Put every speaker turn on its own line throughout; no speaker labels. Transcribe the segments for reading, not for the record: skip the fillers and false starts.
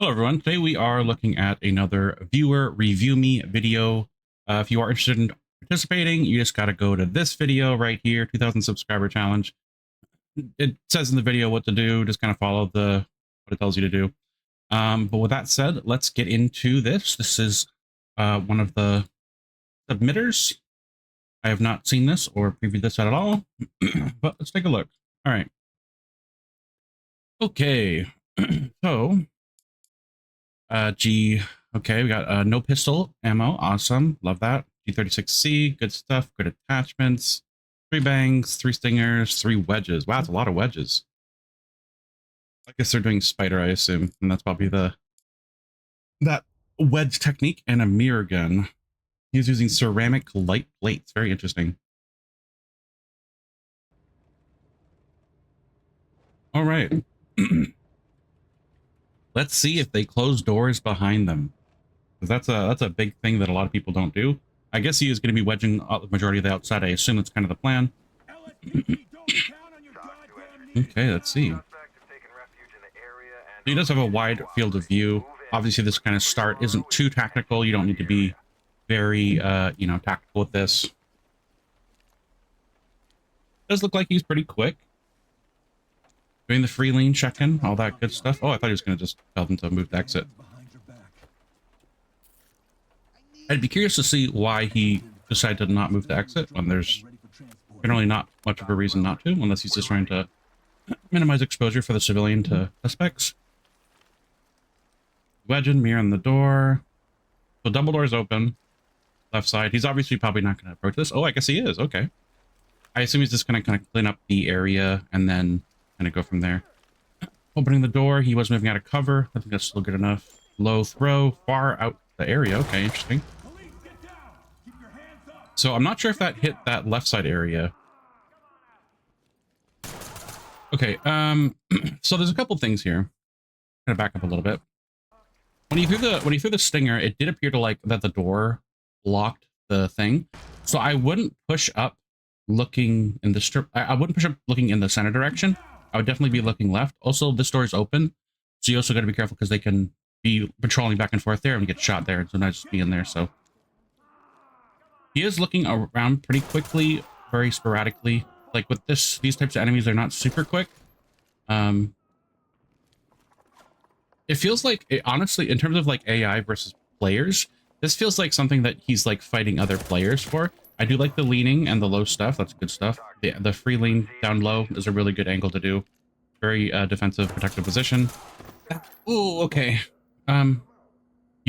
Hello everyone, today we are looking at another viewer review me video. If you are interested in participating, you just got to go to this video right here, 2000 subscriber challenge. It says in the video what to do, just kind of follow what it tells you to do. But with that said, let's get into this. This is one of the submitters. I have not seen this or previewed this at all, but let's take a look. All right. Okay, so okay, we got no pistol ammo. Awesome. Love that. G36C, good stuff. Good attachments. 3 bangs, 3 stingers, 3 wedges. Wow, that's a lot of wedges. I guess they're doing spider, I assume. And that's probably that wedge technique. And a mirror gun. He's using ceramic light plates. Very interesting. All right. Let's see if they close doors behind them. Because that's a big thing that a lot of people don't do. I guess he is going to be wedging the majority of the outside. I assume that's kind of the plan. Okay, let's see. He does have a wide field of view. Obviously, this kind of start isn't too tactical. You don't need to be very, tactical with this. Does look like he's pretty quick. Doing the free lean check-in, all that good stuff. Oh, I thought he was going to just tell them to move to exit. I'd be curious to see why he decided to not move to exit when there's generally not much of a reason not to, unless he's just trying to minimize exposure for the civilian to suspects. Wedge and mirror on the door. So double doors open. Left side. He's obviously probably not going to approach this. Oh, I guess he is. Okay. I assume he's just going to kind of clean up the area and then kind of go from there. Opening the door. He was moving out of cover. I think that's still good enough. Low throw. Far out the area. Okay, interesting. So I'm not sure if that hit that left side area. Okay, so there's a couple things here. I'm gonna back up a little bit. When you threw the stinger, it did appear to like that the door blocked the thing. So I wouldn't push up looking in the strip. I wouldn't push up looking in the center direction. I would definitely be looking left. Also, this door is open, so you also got to be careful because they can be patrolling back and forth there and get shot there, and sometimes just be in there. So he is looking around pretty quickly, very sporadically. Like with these types of enemies, they're not super quick. It feels like, honestly, in terms of like AI versus players, this feels like something that he's like fighting other players for. I do like the leaning and the low stuff. That's good stuff. The free lean down low is a really good angle to do. Very defensive, protective position. Oh, okay. You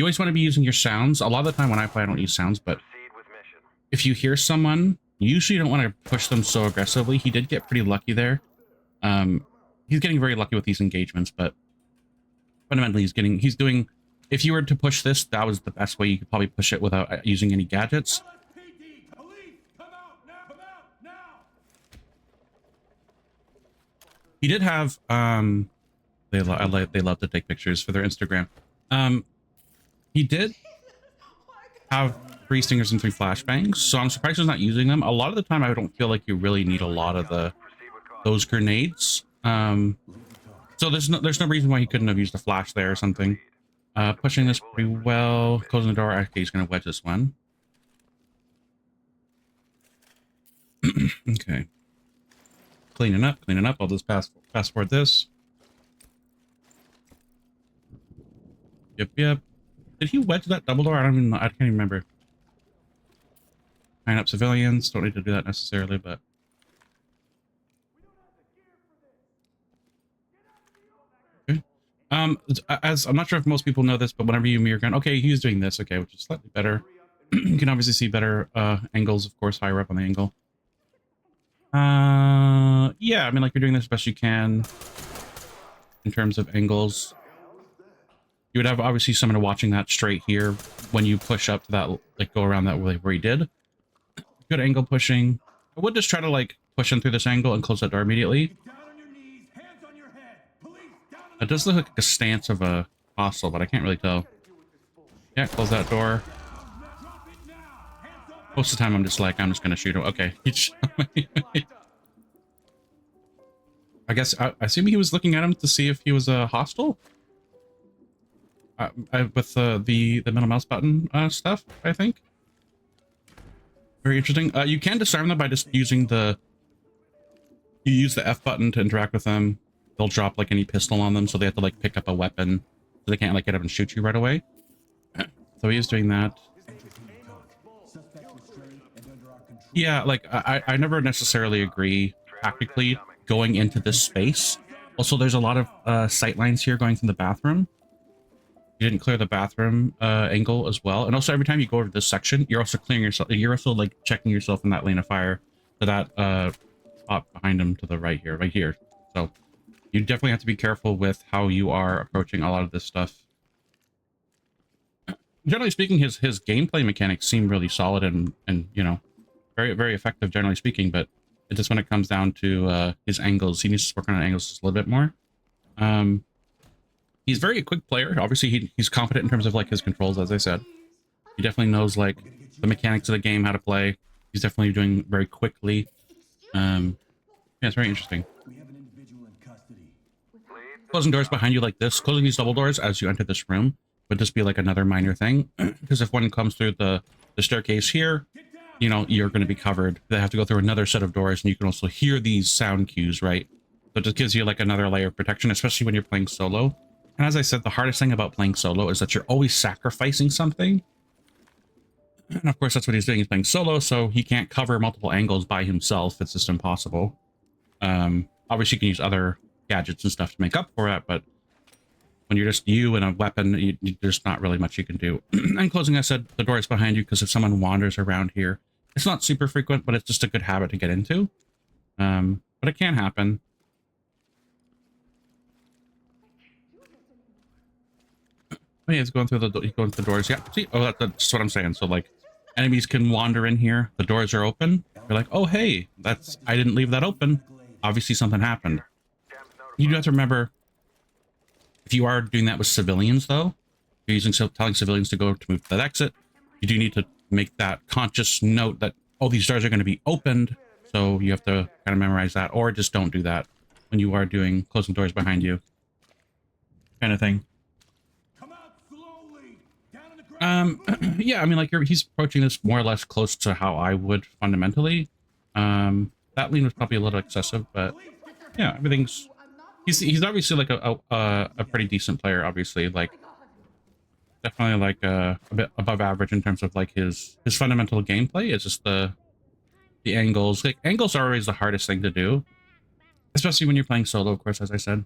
always want to be using your sounds. A lot of the time when I play, I don't use sounds, but if you hear someone, you usually don't want to push them so aggressively. He did get pretty lucky there. He's getting very lucky with these engagements, but fundamentally he's doing, if you were to push this, that was the best way you could probably push it without using any gadgets. He did have, they love to take pictures for their Instagram. He did have 3 stingers and 3 flashbangs, so I'm surprised he's not using them. A lot of the time, I don't feel like you really need a lot of those grenades. So there's no reason why he couldn't have used a flash there or something. Pushing this pretty well. Closing the door. Okay, he's gonna wedge this one. Okay. Cleaning up. I'll just fast forward this. Yep. Did he wedge that double door? I don't even know. I can't even remember. Tying up civilians. Don't need to do that necessarily, but okay. As I'm not sure if most people know this, but whenever you mirror gun, okay, he's doing this, okay, which is slightly better. You can obviously see better angles, of course, higher up on the angle. Yeah, I mean, like, you're doing this best you can in terms of angles. You would have obviously someone watching that straight here when you push up to that, like, go around that way where he did. Good angle pushing. I would just try to, like, push in through this angle and close that door immediately. It does look like a stance of a hostile, but I can't really tell. Yeah, close that door. Most of the time, I'm just gonna shoot him. Okay. I guess, I assume he was looking at him to see if he was a hostile? with the middle mouse button stuff, I think. Very interesting. You can disarm them by just using you use the F button to interact with them. They'll drop like any pistol on them, so they have to like pick up a weapon, so they can't like get up and shoot you right away. So he is doing that. Yeah, like I never necessarily agree tactically going into this space. Also, there's a lot of sight lines here going from the bathroom. You didn't clear the bathroom angle as well. And also every time you go over this section, you're also clearing yourself. You're also like checking yourself in that lane of fire to that spot behind him to the right here. So you definitely have to be careful with how you are approaching a lot of this stuff. Generally speaking, his gameplay mechanics seem really solid and you know, very, very effective, generally speaking, but it's just when it comes down to his angles, he needs to work on angles just a little bit more. He's very a quick player. Obviously, he's confident in terms of like his controls, as I said. He definitely knows like the mechanics of the game, how to play. He's definitely doing very quickly. Yeah, it's very interesting. Closing doors behind you like this, closing these double doors as you enter this room would just be like another minor thing, because if one comes through the staircase here, you know, you're going to be covered. They have to go through another set of doors, and you can also hear these sound cues, right? So it just gives you like another layer of protection, especially when you're playing solo. And as I said, the hardest thing about playing solo is that you're always sacrificing something. And of course, that's what he's doing. He's playing solo, so he can't cover multiple angles by himself. It's just impossible. Obviously, you can use other gadgets and stuff to make up for that, but when you're just you and a weapon, there's not really much you can do. And closing, I said, the door is behind you, because if someone wanders around here, it's not super frequent, but it's just a good habit to get into. But it can happen. Oh, yeah, he's going through the doors. Yeah, see, oh, that's what I'm saying. So like, enemies can wander in here. The doors are open. You're like, oh, hey, I didn't leave that open. Obviously, something happened. You do have to remember, if you are doing that with civilians, though, you're telling civilians to move to that exit. You do need to make that conscious note that, oh, these doors are going to be opened. So you have to kind of memorize that, or just don't do that when you are doing closing doors behind you, kind of thing. Yeah, I mean, like he's approaching this more or less close to how I would fundamentally. That lean was probably a little excessive, but yeah, everything's. He's obviously like a pretty decent player. Obviously, like definitely like a bit above average in terms of like his fundamental gameplay. It's just the angles. Like angles are always the hardest thing to do, especially when you're playing solo. Of course, as I said,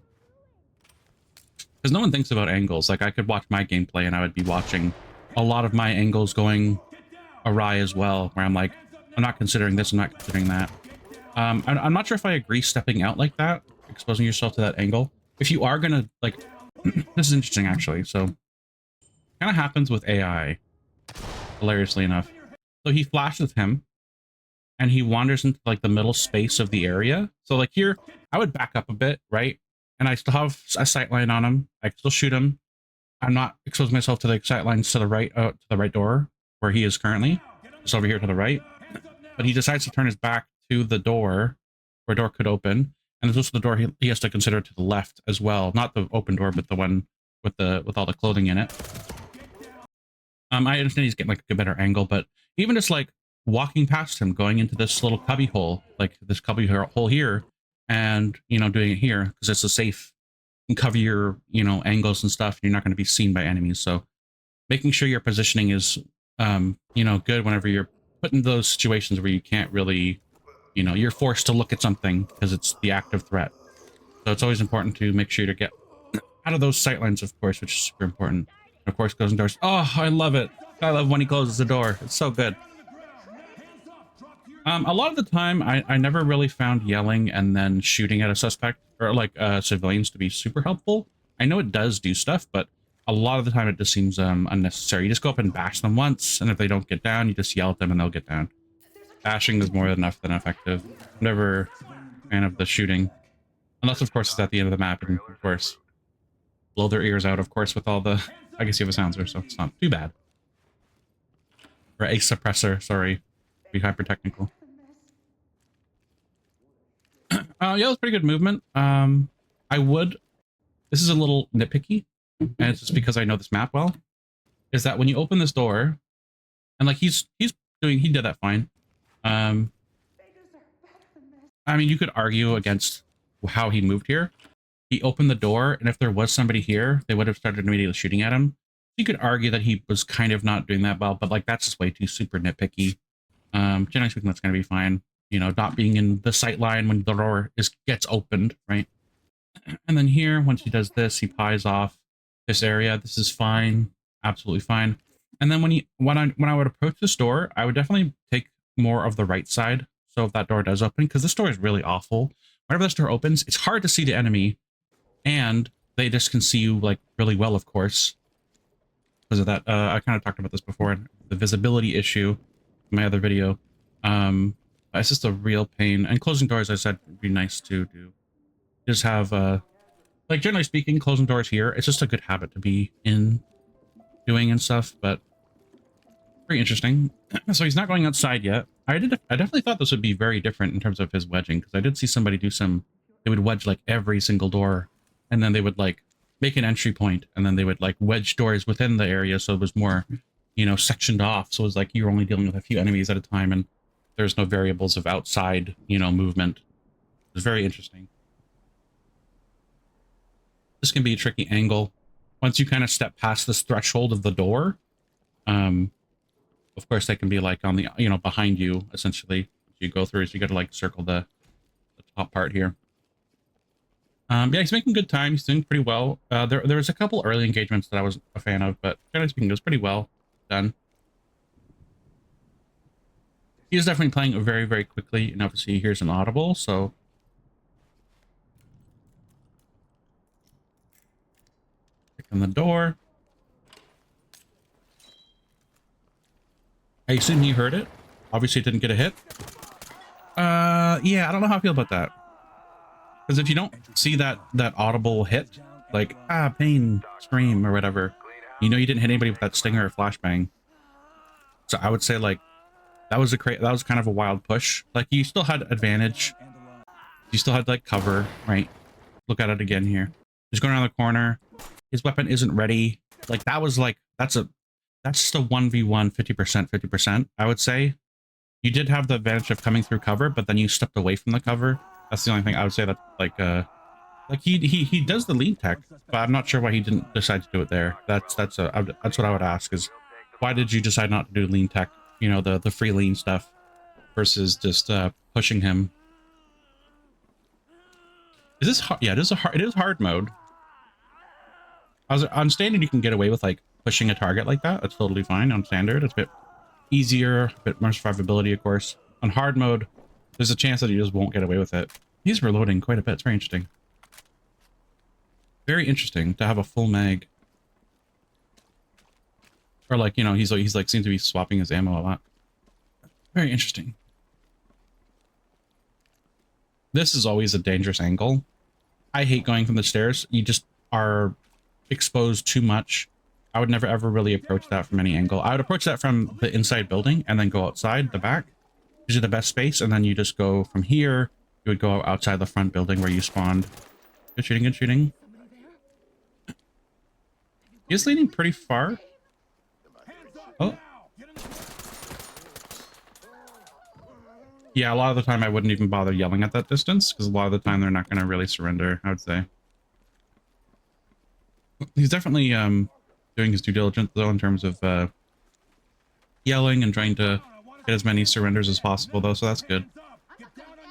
because no one thinks about angles. Like I could watch my gameplay and I would be watching a lot of my angles going awry as well, where I'm like, I'm not considering this, I'm not considering that. I'm not sure if I agree stepping out like that, exposing yourself to that angle. If you are gonna like, this is interesting actually. So, kind of happens with AI, hilariously enough. So he flashes him, and he wanders into like the middle space of the area. So like here, I would back up a bit, right? And I still have a sight line on him. I can still shoot him. I'm not exposing myself to the sight lines to the right door where he is currently, just over here to the right. But he decides to turn his back to the door, where a door could open, and there's also the door he has to consider to the left as well, not the open door, but the one with all the clothing in it. I understand he's getting like a better angle, but even just like walking past him, going into this little cubby hole, like this cubby hole here, and you know, doing it here because it's a safe. Can cover your, you know, angles and stuff. You're not going to be seen by enemies. So making sure your positioning is, you know, good whenever you're put in those situations where you can't really, you know, you're forced to look at something because it's the active threat. So it's always important to make sure to get out of those sight lines, of course, which is super important. And of course, closing doors. Oh, I love it. I love when he closes the door. It's so good. A lot of the time, I never really found yelling and then shooting at a suspect or like civilians to be super helpful. I know it does do stuff, but a lot of the time it just seems unnecessary. You just go up and bash them once, and if they don't get down, you just yell at them and they'll get down. Bashing is more than enough than effective. I'm never a fan of the shooting. Unless, of course, it's at the end of the map, and of course, blow their ears out, of course, with all the... I guess you have a silencer, so it's not too bad. Or a suppressor, sorry. Be hyper-technical. Yeah, it was pretty good movement. I would... This is a little nitpicky. and it's just because I know this map well, is that when you open this door, and like he did that fine. I mean, you could argue against how he moved here. He opened the door, and if there was somebody here, they would have started immediately shooting at him. You could argue that he was kind of not doing that well, but like that's just way too super nitpicky. Generally speaking, that's going to be fine. You know, not being in the sight line when the door gets opened, right? And then here, once he does this, he pies off this area. This is fine, absolutely fine. And then when I would approach this door, I would definitely take more of the right side. So if that door does open, because this door is really awful. Whenever this door opens, it's hard to see the enemy, and they just can see you like really well, of course, because of that. I kind of talked about this before, the visibility issue in my other video. It's just a real pain. And closing doors, I said, would be nice to do. Just have like generally speaking, closing doors here, it's just a good habit to be in doing and stuff, but very interesting. So he's not going outside yet. I definitely thought this would be very different in terms of his wedging, because I did see somebody do they would wedge like every single door, and then they would like make an entry point, and then they would like wedge doors within the area, so it was more, you know, sectioned off. So it was like you're only dealing with a few enemies at a time, and there's no variables of outside, you know, movement. It was very interesting. This can be a tricky angle. Once you kind of step past this threshold of the door, of course, they can be like on the, you know, behind you, essentially. You go through, so you got to like circle the top part here. Yeah, he's making good time. He's doing pretty well. There was a couple early engagements that I was a fan of, but generally speaking, it was pretty well done. He's definitely playing very, very quickly, and obviously here's an audible, so click on the door. I assume he heard it. Obviously, it didn't get a hit. Yeah, I don't know how I feel about that. Because if you don't see that audible hit, like, pain, scream, or whatever, you know you didn't hit anybody with that stinger or flashbang. So I would say, like, that was kind of a wild push. Like, you still had advantage. You still had, like, cover, right? Look at it again here. He's going around the corner. His weapon isn't ready. Like, that was, like, that's just a 1v1, 50%, 50%, I would say. You did have the advantage of coming through cover, but then you stepped away from the cover. That's the only thing I would say that, like he does the lean tech, but I'm not sure why he didn't decide to do it there. That's what I would ask is, why did you decide not to do lean tech? You know, the free lean stuff versus just pushing him. Is this hard? Yeah, it is hard mode. On standard, you can get away with like pushing a target like that. That's totally fine on standard. It's a bit easier, a bit more survivability, of course. On hard mode, there's a chance that you just won't get away with it. He's reloading quite a bit. It's very interesting. Very interesting to have a full mag. Or like, you know, he's like seems to be swapping his ammo a lot. Very interesting. This is always a dangerous angle. I hate going from the stairs. You just are exposed too much. I would never ever really approach that from any angle. I would approach that from the inside building and then go outside the back. Usually the best space, and then you just go from here. You would go outside the front building where you spawned. Good shooting, good shooting. He's leaning pretty far. Oh. Yeah, a lot of the time I wouldn't even bother yelling at that distance, because a lot of the time they're not going to really surrender, I would say. He's definitely doing his due diligence, though, in terms of yelling and trying to get as many surrenders as possible, though, so that's good.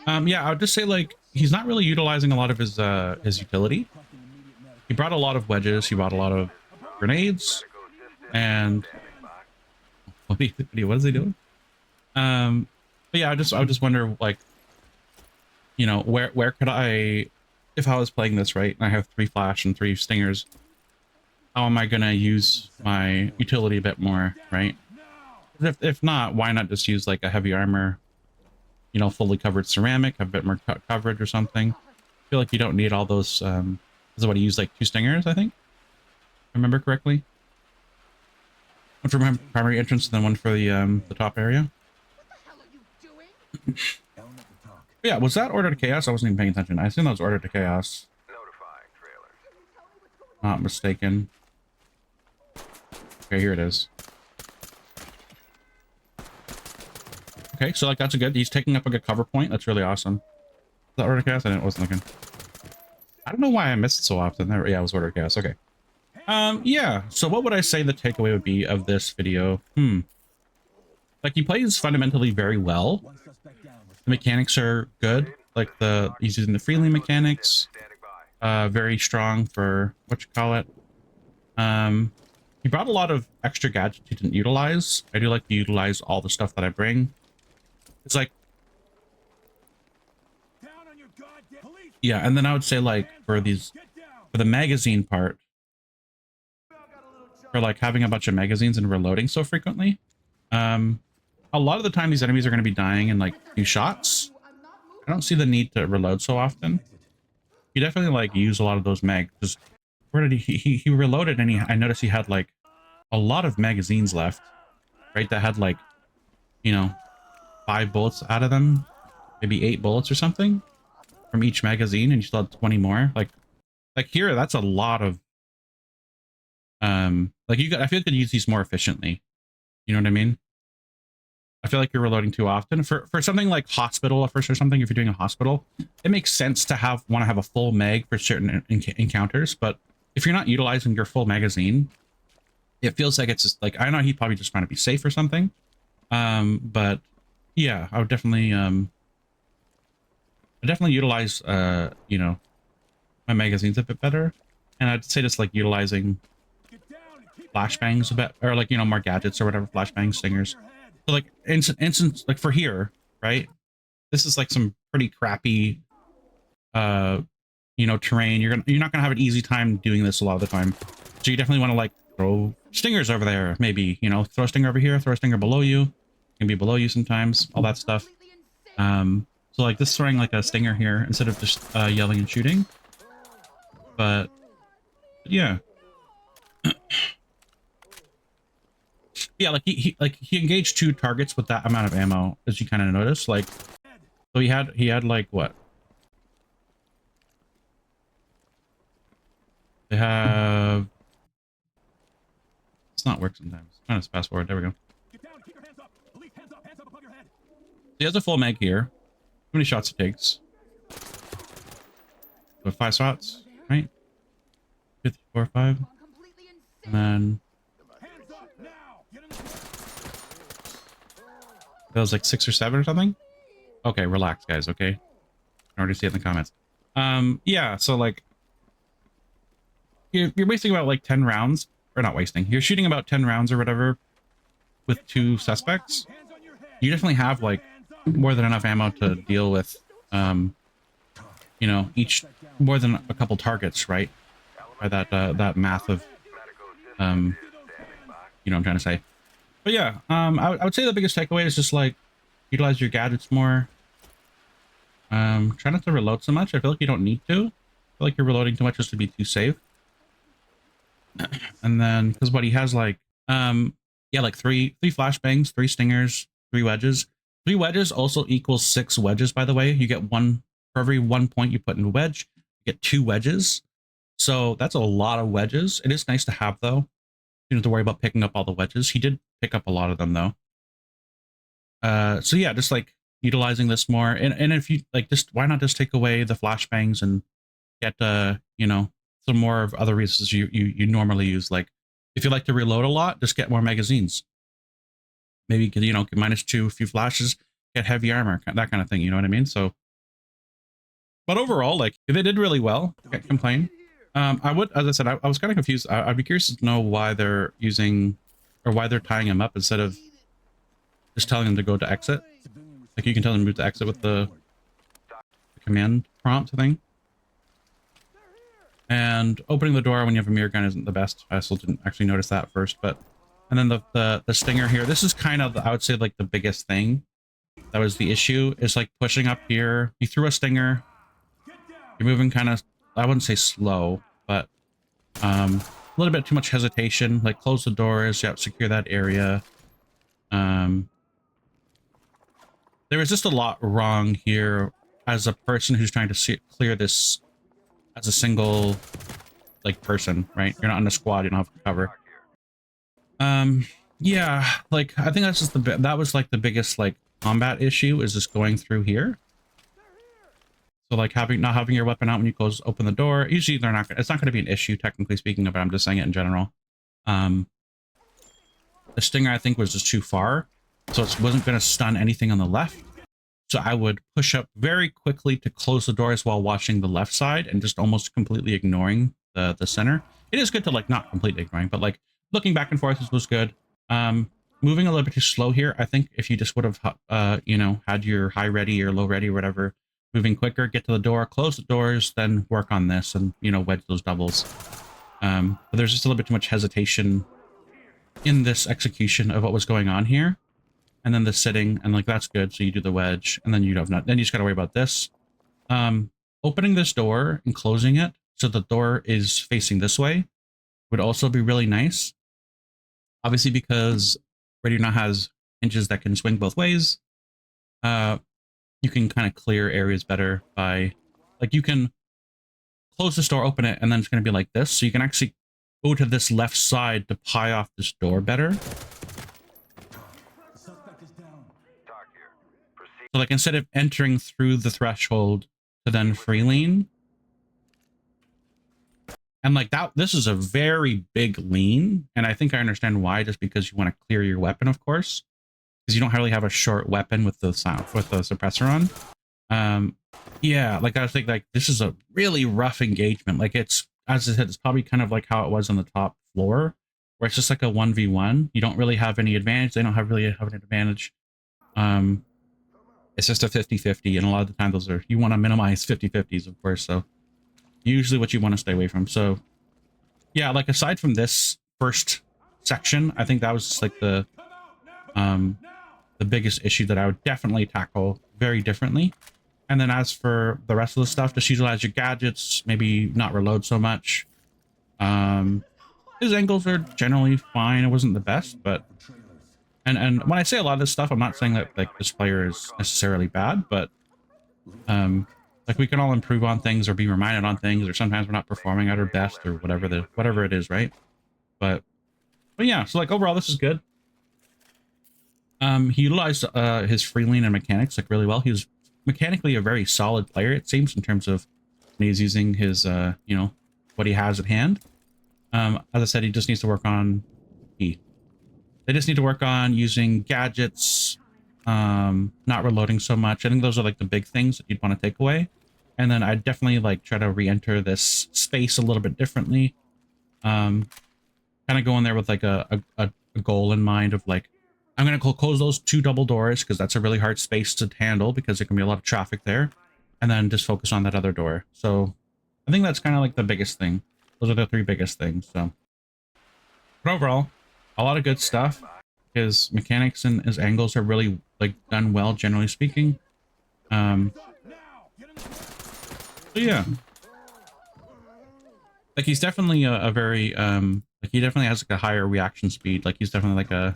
Yeah, I would just say, like, he's not really utilizing a lot of his utility. He brought a lot of wedges, he brought a lot of grenades, and what is he doing? But yeah, I would just wonder, like, you know, where could I, if I was playing this right, and I have 3 flash and 3 stingers, how am I gonna use my utility a bit more, right? If not, why not just use like a heavy armor, you know, fully covered ceramic, have a bit more coverage or something. I feel like you don't need all those. This is what he used, like 2 stingers, I think. If I remember correctly. One for my primary entrance, and then one for the top area. Yeah, was that order to chaos? I wasn't even paying attention. I assume that was order to chaos. not mistaken. Okay, here it is. Okay, so like that's a good. He's taking up like a cover point. That's really awesome. Is that order chaos? I didn't wasn't looking. I don't know why I missed it so often. There, yeah, it was order chaos. Okay. Yeah. So what would I say the takeaway would be of this video? Like he plays fundamentally very well. The mechanics are good. Like he's using the freely mechanics. Very strong for what you call it. He brought a lot of extra gadgets he didn't utilize. I do like to utilize all the stuff that I bring. It's like, yeah, and then I would say like for the magazine part, for like having a bunch of magazines and reloading so frequently, a lot of the time these enemies are going to be dying in like 2 shots. I don't see the need to reload so often. You definitely like use a lot of those mag. Because where did he reloaded and I noticed he had like a lot of magazines left, right? That had like, you know, 5 bullets out of them, maybe 8 bullets or something from each magazine, and you still had 20 more. Like here, that's a lot of like I feel like you could use these more efficiently. You know what I mean? I feel like you're reloading too often for something like hospital or something. If you're doing a hospital, it makes sense to want to have a full mag for certain encounters. But if you're not utilizing your full magazine, it feels like it's just like, I know he's probably just trying to be safe or something. But yeah, I would definitely utilize you know, my magazines a bit better, and I'd say just like utilizing flashbangs a bit, or like, you know, more gadgets or whatever, flashbangs, stingers. So like instant like for here, right? This is like some pretty crappy you know, terrain. You're not gonna have an easy time doing this a lot of the time. So you definitely want to like throw stingers over there, maybe, you know, throw a stinger over here, throw a stinger below you. It can be below you sometimes, all that stuff. So like this throwing like a stinger here instead of just yelling and shooting. But yeah. Yeah, like he engaged 2 targets with that amount of ammo, as you kind of notice. Like, so he had like what? They have. It's not work sometimes. I'm trying to fast forward. There we go. He has a full mag here. How many shots it takes? So 5 shots, right? 54, 5, and then that was like 6 or 7 or something. Okay, relax, guys. Okay, I already see it in the comments. Yeah. So like, you're wasting about like 10 rounds, or not wasting. You're shooting about 10 rounds or whatever with 2 suspects. You definitely have like more than enough ammo to deal with, you know, each more than a couple targets, right? By that math of, you know what I'm trying to say. But yeah, I would say the biggest takeaway is just like utilize your gadgets more. Try not to reload so much. I feel like you don't need to. I feel like you're reloading too much just to be too safe. And then because what he has like, yeah, like three flashbangs, 3 stingers, 3 wedges. 3 wedges also equals 6 wedges, by the way. You get 1 for every 1 point you put in a wedge, you get 2 wedges. So that's a lot of wedges. It is nice to have, though. You don't have to worry about picking up all the wedges. He did pick up a lot of them, though. So yeah, just like utilizing this more. And if you like, just why not just take away the flashbangs and get you know, some more of other reasons you normally use. Like if you like to reload a lot, just get more magazines. Maybe, you know, get -2, a few flashes, get heavy armor, that kind of thing. You know what I mean? So, but overall, like they did really well. I can't complain. I would, as I said, I was kind of confused. I'd be curious to know why they're using, or why they're tying him up instead of just telling him to go to exit. Like you can tell him to move to exit with the command prompt thing. And opening the door when you have a mirror gun isn't the best. I still didn't actually notice that first, but and then the stinger here. This is kind of I would say like the biggest thing that was the issue, is like pushing up here. You threw a stinger. You're moving kind of, I wouldn't say slow, but a little bit too much hesitation. Like close the doors, yeah, secure that area. There was just a lot wrong here as a person who's trying to clear this as a single like person, right? You're not in a squad, you don't have cover. Yeah, like I think that's just that was like the biggest like combat issue, is just going through here. So like not having your weapon out when you open the door. Usually they're not, it's not going to be an issue technically speaking, but I'm just saying it in general. The stinger I think was just too far, so it wasn't going to stun anything on the left. So I would push up very quickly to close the doors while watching the left side and just almost completely ignoring the center. It is good to like not completely ignoring, but like looking back and forth was good. Moving a little bit too slow here. I think if you just would have, you know, had your high ready or low ready or whatever, moving quicker, get to the door, close the doors, then work on this and, you know, wedge those doubles. But there's just a little bit too much hesitation in this execution of what was going on here. And then the sitting, and like that's good. So you do the wedge, and then you don't have then you just got to worry about this. Opening this door and closing it so the door is facing this way would also be really nice. Obviously, because Radio now has hinges that can swing both ways, you can kind of clear areas better by, like, you can close this door, open it, and then it's going to be like this. So you can actually go to this left side to pry off this door better. So like instead of entering through the threshold to then free lean. And like that, this is a very big lean. And I think I understand why, just because you want to clear your weapon, of course. Because you don't really have a short weapon with the suppressor on. Yeah, like I was thinking, like this is a really rough engagement. Like it's, as I said, it's probably kind of like how it was on the top floor, where it's just like a 1v1. You don't really have any advantage. They don't really have an advantage. It's just a 50-50, and a lot of the time those are, you want to minimize 50-50s, of course, so usually what you want to stay away from. So yeah, like aside from this first section, I think that was just like the biggest issue that I would definitely tackle very differently. And then as for the rest of the stuff, just utilize your gadgets, maybe not reload so much. His angles are generally fine. It wasn't the best, but and when I say a lot of this stuff, I'm not saying that like this player is necessarily bad, but like we can all improve on things or be reminded on things, or sometimes we're not performing at our best or whatever it is, right? But yeah, so like overall this is good. He utilized his free lean and mechanics like really well. He was mechanically a very solid player, it seems, in terms of when he's using his you know, what he has at hand. As I said, he just needs to work on They just need to work on using gadgets, not reloading so much. I think those are like the big things that you'd want to take away. And then I'd definitely like try to re-enter this space a little bit differently. Kind of go in there with like a goal in mind of like, I'm going to close those 2 double doors because that's a really hard space to handle because there can be a lot of traffic there. And then just focus on that other door. So I think that's kind of like the biggest thing. Those are the 3 biggest things. So, but overall, a lot of good stuff. His mechanics and his angles are really like done well, generally speaking. So yeah, like he's definitely a very like he definitely has like a higher reaction speed. Like he's definitely like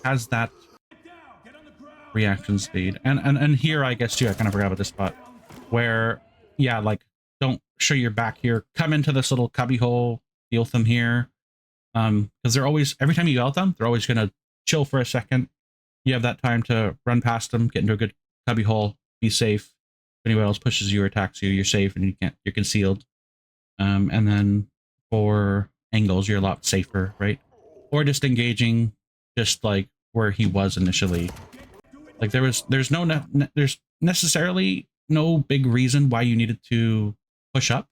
has that reaction speed. And here I guess too, I kind of forgot about this spot where, yeah, like don't show your back here. Come into this little cubby hole, deal with them here. Because they're always, every time you yell at them, they're always going to chill for a second. You have that time to run past them, get into a good cubby hole, be safe. If anyone else pushes you or attacks you, you're safe and you're concealed. And then for angles, you're a lot safer, right? Or just engaging just like where he was initially. Like there's necessarily no big reason why you needed to push up,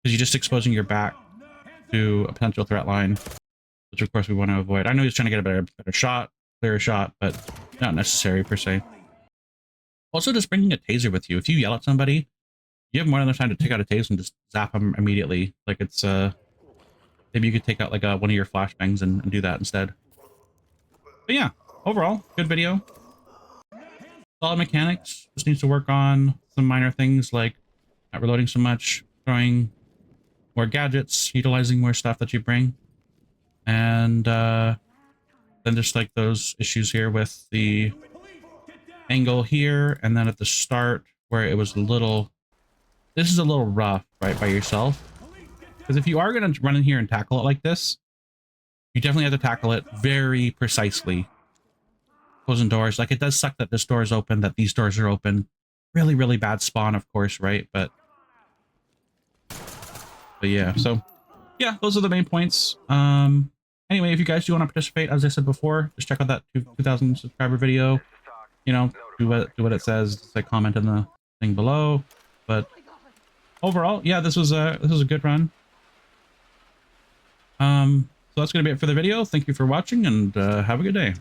because you're just exposing your back to a potential threat line, which of course we want to avoid. I know he's trying to get a better shot, clearer shot, but not necessary per se. Also, just bringing a taser with you. If you yell at somebody, you have more than enough time to take out a taser and just zap them immediately. Like it's maybe you could take out like one of your flashbangs and do that instead. But yeah, overall, good video. Solid mechanics. Just needs to work on some minor things like not reloading so much, throwing more gadgets, utilizing more stuff that you bring, and then just like those issues here with the angle here, and then at the start where it was a little, this is a little rough right, by yourself. Because if you are going to run in here and tackle it like this, you definitely have to tackle it very precisely. Closing doors. Like, it does suck that this door is open, that these doors are open. Really, really bad spawn, of course, right? But yeah, so yeah, those are the main points. Anyway, if you guys do want to participate, as I said before, just check out that 2,000 subscriber video. You know, do what it says. Just like comment in the thing below. But overall, yeah, this was a good run. So that's gonna be it for the video. Thank you for watching, and have a good day.